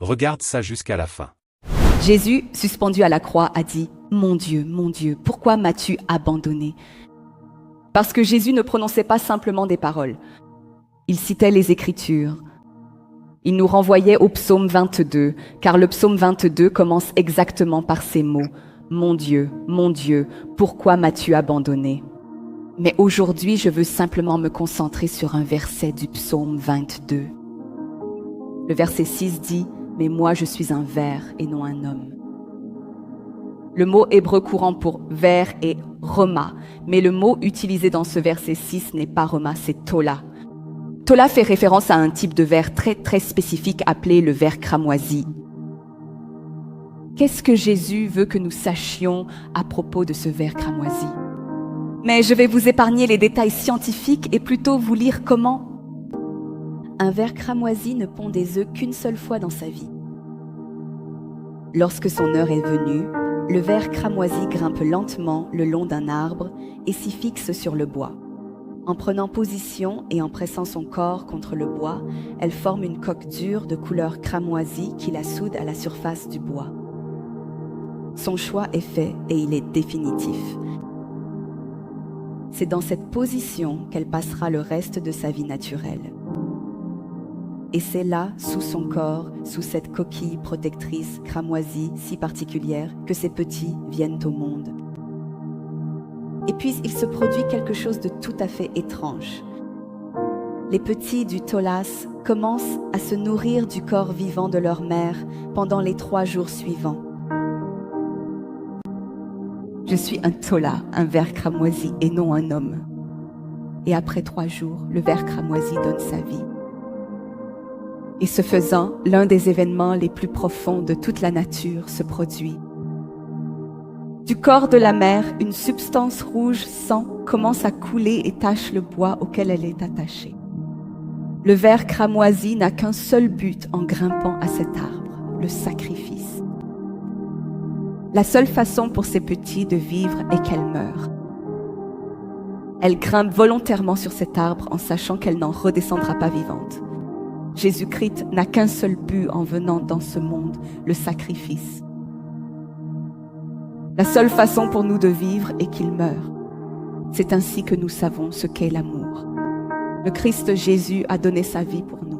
Regarde ça jusqu'à la fin. Jésus, suspendu à la croix, a dit « Mon Dieu, pourquoi m'as-tu abandonné ?» Parce que Jésus ne prononçait pas simplement des paroles. Il citait les Écritures. Il nous renvoyait au psaume 22, car le psaume 22 commence exactement par ces mots « Mon Dieu, pourquoi m'as-tu abandonné ?» Mais aujourd'hui, je veux simplement me concentrer sur un verset du psaume 22. Le verset 6 dit « Mais moi, je suis un ver et non un homme. » Le mot hébreu courant pour ver est roma, mais le mot utilisé dans ce verset 6 n'est pas roma, c'est tola. Tola fait référence à un type de ver très spécifique appelé le ver cramoisi. Qu'est-ce que Jésus veut que nous sachions à propos de ce ver cramoisi? Mais je vais vous épargner les détails scientifiques et plutôt vous lire comment un ver cramoisi ne pond des œufs qu'une seule fois dans sa vie. Lorsque son heure est venue, le ver cramoisi grimpe lentement le long d'un arbre et s'y fixe sur le bois. En prenant position et en pressant son corps contre le bois, elle forme une coque dure de couleur cramoisie qui la soude à la surface du bois. Son choix est fait et il est définitif. C'est dans cette position qu'elle passera le reste de sa vie naturelle. Et c'est là, sous son corps, sous cette coquille protectrice cramoisie si particulière, que ces petits viennent au monde. Et puis, il se produit quelque chose de tout à fait étrange. Les petits du Tolas commencent à se nourrir du corps vivant de leur mère pendant les 3 jours suivants. Je suis un Tola, un ver cramoisi et non un homme. Et après 3 jours, le ver cramoisi donne sa vie. Et ce faisant, l'un des événements les plus profonds de toute la nature se produit. Du corps de la mère, une substance rouge sang commence à couler et tache le bois auquel elle est attachée. Le ver cramoisi n'a qu'un seul but en grimpant à cet arbre, le sacrifice. La seule façon pour ces petits de vivre est qu'elle meure. Elle grimpe volontairement sur cet arbre en sachant qu'elle n'en redescendra pas vivante. Jésus-Christ n'a qu'un seul but en venant dans ce monde, le sacrifice. La seule façon pour nous de vivre est qu'il meure. C'est ainsi que nous savons ce qu'est l'amour. Le Christ Jésus a donné sa vie pour nous.